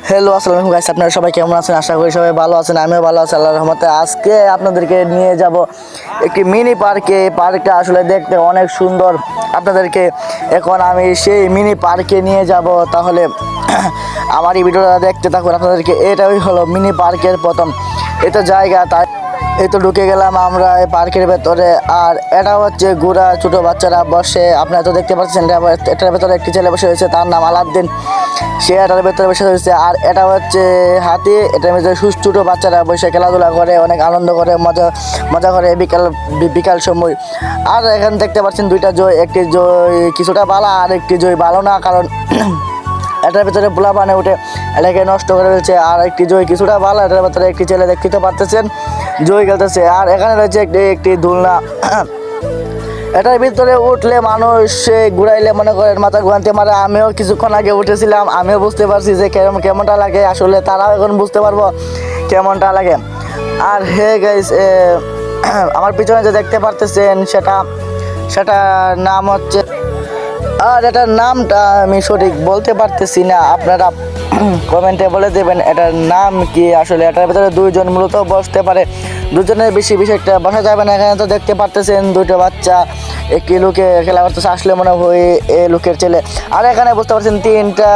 Hello, আসসালামু আলাইকুম guys. আপনারা সবাই কেমন আছেন? আশা করি সবাই ভালো আছেন। আমিও ভালো আছি আল্লাহর রহমতে। আজকে আপনাদেরকে নিয়ে যাব একটি মিনি পার্কে। পার্কটা আসলে দেখতে অনেক সুন্দর। আপনাদেরকে এখন আমি সেই মিনি পার্কে নিয়ে যাব। তাহলে আমার এই ভিডিওটা দেখতে থাকুন। আপনাদেরকে এটাই হলো মিনি পার্কের প্রথম এটা জায়গা। তাই এই তো ঢুকে গেলাম আমরা এই পার্কের ভেতরে। আর এটা হচ্ছে ঘোড়া, ছোট বাচ্চারা বসে। আপনারা তো দেখতে পাচ্ছেন এটার ভেতরে একটি ছেলে বসে রয়েছে, তার নাম আলাউদ্দিন। সে এটার ভেতরে বসে রয়েছে। আর এটা হচ্ছে হাতি। এটার ভেতরে ছোটো বাচ্চারা বসে খেলাধুলা করে, অনেক আনন্দ করে, মজা করে বিকাল সময়। আর এখানে দেখতে পাচ্ছেন দুইটা জয়, একটি জয় কিছুটা ভালো আর একটি জয় ভালো না, কারণ এটার ভিতরে পোলা পানে উঠে এটাকে নষ্ট করে ফেলছে। আর একটি জয় কিছুটা ভালো, এটার ভেতরে একটি ছেলে দেখতে পারতেছেন জয় খেলতেছে। আর এখানে রয়েছে একটি দোলনা। এটার ভিতরে উঠলে মানুষ ঘুরাইলে মনে করেন মাথা ঘুরাতে মারে। আমিও কিছুক্ষণ আগে উঠেছিলাম, আমিও বুঝতে পারছি যে কেমনটা লাগে। আসলে তারাও এখন বুঝতে পারবো কেমনটা লাগে। আর হে গাইস, আমার পিছনে যে দেখতে পারতেছেন সেটা নাম হচ্ছে, আর এটার নামটা আমি সঠিক বলতে পারতেছি না, আপনারা কমেন্টে বলে দেবেন এটার নাম কি। আসলে এটার ভিতরে দুইজন মূলত বসতে পারে, দুজনের বেশি একটা বসা যাবে না। এখানে তো দেখতে পারতেছেন দুটো বাচ্চা একটি লোকে খেলা করতেছে, আসলে মনে হয় এ লোকের ছেলে। আর এখানে বুঝতে পারছেন তিনটা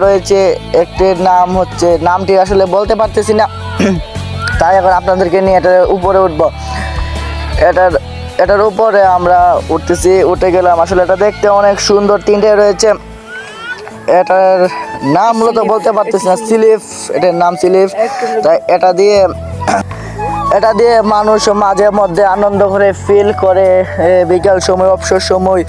রয়েছে। একটির নাম হচ্ছে, নামটি আসলে বলতে পারতেছি না, তাই এখন আপনাদেরকে নিয়ে এটার উপরে উঠবো। এটার উপরে আমরা উঠে গেলাম। আসলে এটা দেখতে অনেক সুন্দর, তিনটে রয়েছে। এটার নাম মূলত বলতে পারতেছি না, স্লিপ, এটার নাম স্লিপ। তাই এটা দিয়ে মানুষ মাঝে মধ্যে আনন্দ করে ফিল করে। বিকাল সময়, অবসর সময়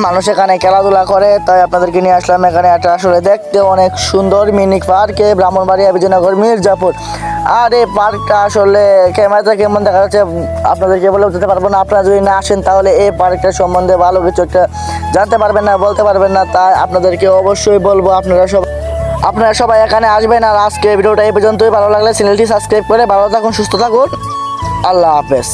মানুষ এখানে খেলাধুলা করে। তাই আপনাদেরকে নিয়ে আসলাম এখানে। এটা আসলে দেখতে অনেক সুন্দর মিনি পার্কে, ব্রাহ্মণবাড়িয়া, বিজয়নগর, মির্জাপুর। আর এই পার্কটা আসলে ক্যামেরাতে কেমন দেখা যাচ্ছে আপনাদেরকে বলে বুঝতে পারবো না। আপনারা যদি না আসেন তাহলে এই পার্কটার সম্বন্ধে ভালো কিছু একটা জানতে পারবেন না, বলতে পারবেন না। তাই আপনাদেরকে অবশ্যই বলবো আপনারা সবাই এখানে আসবেন। আর আজকে ভিডিওটা এই পর্যন্তই। ভালো লাগলে চ্যানেলটি সাবস্ক্রাইব করে ভালো থাকুন, সুস্থ থাকুন। আল্লাহ হাফেজ।